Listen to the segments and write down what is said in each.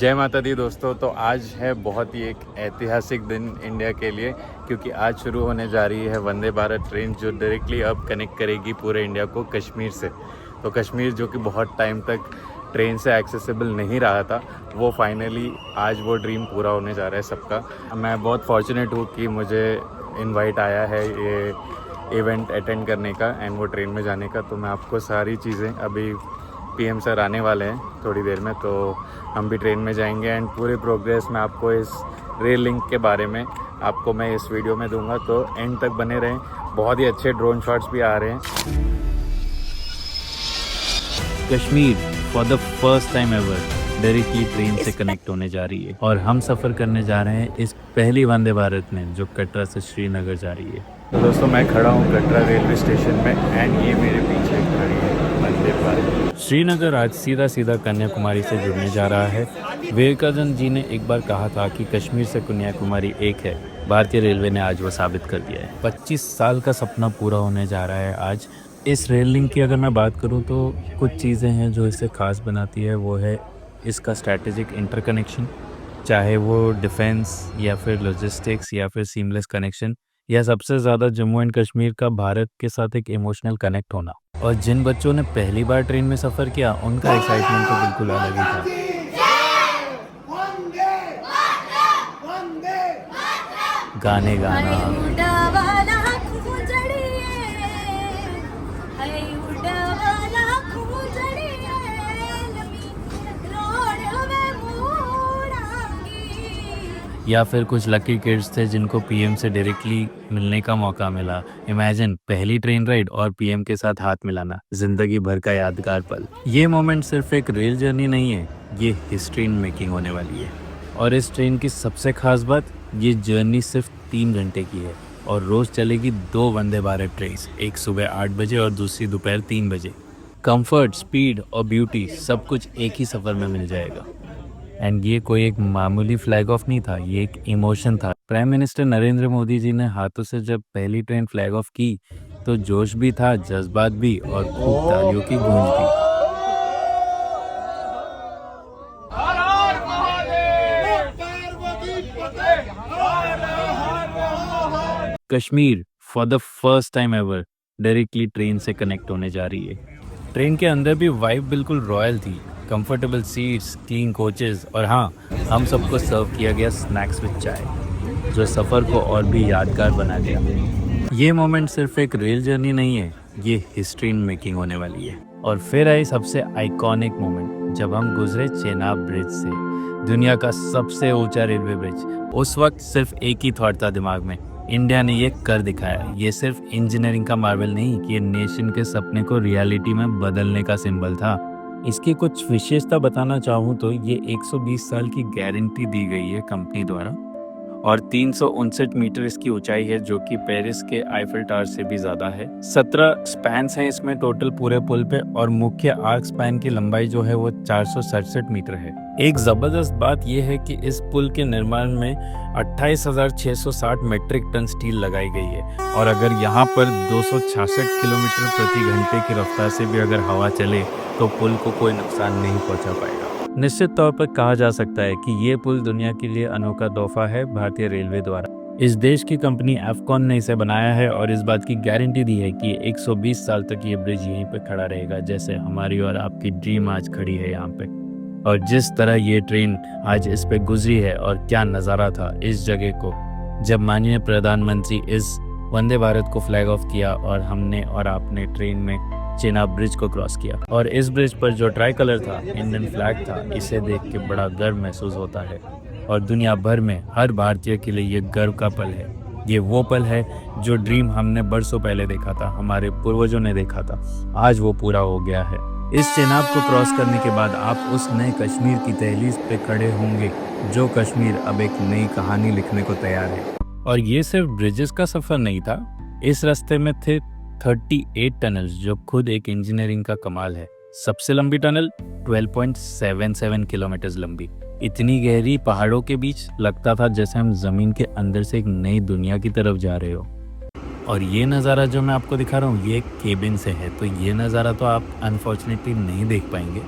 जय माता दी दोस्तों। तो आज है बहुत ही एक ऐतिहासिक दिन इंडिया के लिए, क्योंकि आज शुरू होने जा रही है वंदे भारत ट्रेन, जो डायरेक्टली अब कनेक्ट करेगी पूरे इंडिया को कश्मीर से। तो कश्मीर जो कि बहुत टाइम तक ट्रेन से एक्सेसिबल नहीं रहा था, वो फाइनली आज वो ड्रीम पूरा होने जा रहा है सबका। मैं बहुत फॉर्चुनेट हूँ कि मुझे इनवाइट आया है ये इवेंट अटेंड करने का एंड वो ट्रेन में जाने का। तो मैं आपको सारी चीज़ें, अभी पीएम सर आने वाले हैं थोड़ी देर में, तो हम भी ट्रेन में जाएंगे एंड पूरे प्रोग्रेस में आपको इस रेल लिंक के बारे में आपको मैं इस वीडियो में दूंगा। तो एंड तक बने रहें, बहुत ही अच्छे ड्रोन शॉट्स भी आ रहे हैं। Kashmir for the first time ever directly train से कनेक्ट होने जा रही है और हम सफ़र करने जा रहे हैं इस पहली वंदे भारत में जो कटरा से श्रीनगर जा रही है। तो दोस्तों मैं खड़ा हूँ कटरा रेलवे स्टेशन में एंड ये मेरे पीछे खड़ी है वंदे भारत। श्रीनगर आज सीधा सीधा कन्याकुमारी से जुड़ने जा रहा है। विवेकानंद जी ने एक बार कहा था कि कश्मीर से कन्याकुमारी एक है। भारतीय रेलवे ने आज वो साबित कर दिया है। 25 साल का सपना पूरा होने जा रहा है आज। इस रेल लिंक की अगर मैं बात करूं तो कुछ चीज़ें हैं जो इसे ख़ास बनाती है। वो है इसका स्ट्रैटेजिक इंटरकनेक्शन, चाहे वो डिफेंस या फिर लॉजिस्टिक्स या फिर सीमलेस कनेक्शन, या सबसे ज़्यादा जम्मू एंड कश्मीर का भारत के साथ एक इमोशनल कनेक्ट होना। और जिन बच्चों ने पहली बार ट्रेन में सफ़र किया उनका एक्साइटमेंट तो बिल्कुल अलग ही था। गाने गाना, या फिर कुछ लकी किड्स थे जिनको पीएम से डायरेक्टली मिलने का मौका मिला। इमेजिन पहली ट्रेन राइड और पीएम के साथ हाथ मिलाना, जिंदगी भर का यादगार पल। ये मोमेंट सिर्फ एक रेल जर्नी नहीं है, ये हिस्ट्री मेकिंग होने वाली है। और इस ट्रेन की सबसे खास बात, ये जर्नी सिर्फ 3 घंटे की है और रोज़ चलेगी 2 वंदे भारत ट्रेन, एक सुबह 8 बजे और दूसरी दोपहर 3 बजे। कंफर्ट, स्पीड और ब्यूटी सब कुछ एक ही सफ़र में मिल जाएगा। एंड ये कोई एक मामूली फ्लैग ऑफ नहीं था, ये एक इमोशन था। प्राइम मिनिस्टर नरेंद्र मोदी जी ने हाथों से जब पहली ट्रेन फ्लैग ऑफ की तो जोश भी था, जज्बात भी और खूब तालियों की गूंज भी। Kashmir for the first time ever directly train से कनेक्ट होने जा रही है। ट्रेन के अंदर भी वाइब बिल्कुल रॉयल थी। कंफर्टेबल सीट्स, क्लीन कोचेस और हाँ, हम सबको सर्व किया गया स्नैक्स विद चाय, जो सफ़र को और भी यादगार बना दिया। ये मोमेंट सिर्फ एक रेल जर्नी नहीं है, ये हिस्ट्री मेकिंग होने वाली है। और फिर आई सबसे आइकॉनिक मोमेंट, जब हम गुजरे चेनाब ब्रिज से, दुनिया का सबसे ऊंचा रेलवे ब्रिज। उस वक्त सिर्फ एक ही थॉट था दिमाग में, इंडिया ने ये कर दिखाया। ये सिर्फ इंजीनियरिंग का मार्वल नहीं, ये नेशन के सपने को रियलिटी में बदलने का सिंबल था। इसकी कुछ विशेषता बताना चाहूँ तो ये 120 साल की गारंटी दी गई है कंपनी द्वारा और 359 मीटर इसकी ऊंचाई है, जो कि पेरिस के आईफल टावर से भी ज़्यादा है। 17 स्पैन्स हैं इसमें टोटल पूरे पुल पे और मुख्य आर्क स्पैन की लंबाई जो है वो 467 मीटर है। एक ज़बरदस्त बात यह है कि इस पुल के निर्माण में 28,660 मेट्रिक टन स्टील लगाई गई है और अगर यहाँ पर 266 किलोमीटर प्रति घंटे की रफ्तार से भी अगर हवा चले तो पुल को कोई नुकसान नहीं पहुँचा पाएगा। निश्चित तौर पर कहा जा सकता है कि ये पुल दुनिया के लिए अनोखा तोहफा है भारतीय रेलवे द्वारा। इस देश की कंपनी एफकॉन ने इसे बनाया है और इस बात की गारंटी दी है कि 120 साल तक ये ब्रिज यहीं पे खड़ा रहेगा, जैसे हमारी और आपकी ड्रीम आज खड़ी है यहाँ पे। और जिस तरह ये ट्रेन आज इस पे गुजरी है और क्या नज़ारा था इस जगह को, जब माननीय प्रधानमंत्री इस वंदे भारत को फ्लैग ऑफ किया और हमने और आपने ट्रेन में चेनाब ब्रिज को क्रॉस किया। और इस ब्रिज पर जो ट्राई कलर था, इंडियन फ्लैग था, इसे देख के बड़ा गर्व महसूस होता है और दुनिया भर में हर भारतीय के लिए ये गर्व का पल है। ये वो पल है जो ड्रीम हमने बरसों पहले देखा था, हमारे पूर्वजों ने देखा था, आज वो पूरा हो गया है। इस चेनाब को क्रॉस करने के बाद आप उस नए कश्मीर की दहलीज पे खड़े होंगे, जो कश्मीर अब एक नई कहानी लिखने को तैयार है। और ये सिर्फ ब्रिजेस का सफ़र नहीं था, इस रास्ते में थे 38 टनल्स, जो खुद एक इंजीनियरिंग का कमाल है। सबसे लंबी टनल 12.77 किलोमीटर लंबी, इतनी गहरी पहाड़ों के बीच लगता था जैसे हम जमीन के अंदर से एक नई दुनिया की तरफ जा रहे हो। और ये नज़ारा जो मैं आपको दिखा रहा हूँ, ये केबिन से है, तो ये नज़ारा तो आप अनफॉर्चुनेटली नहीं देख पाएंगे।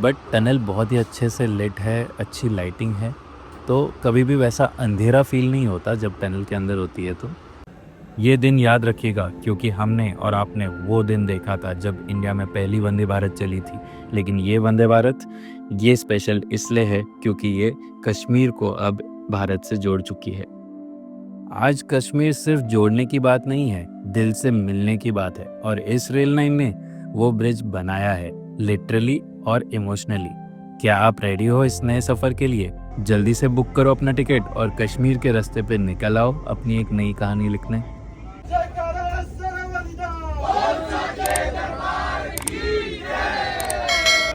बट टनल बहुत ही अच्छे से लिट है, अच्छी लाइटिंग है, तो कभी भी वैसा अंधेरा फील नहीं होता जब टनल के अंदर होती है। तो ये दिन याद रखिएगा, क्योंकि हमने और आपने वो दिन देखा था जब इंडिया में पहली वंदे भारत चली थी। लेकिन ये वंदे भारत ये स्पेशल इसलिए है क्योंकि ये कश्मीर को अब भारत से जोड़ चुकी है। आज कश्मीर सिर्फ जोड़ने की बात नहीं है, दिल से मिलने की बात है। और इस रेल लाइन ने वो ब्रिज बनाया है, लिटरली और इमोशनली। क्या आप रेडी हो इस नए सफ़र के लिए? जल्दी से बुक करो अपना टिकट और कश्मीर के रास्ते पे निकल आओ अपनी एक नई कहानी लिखने।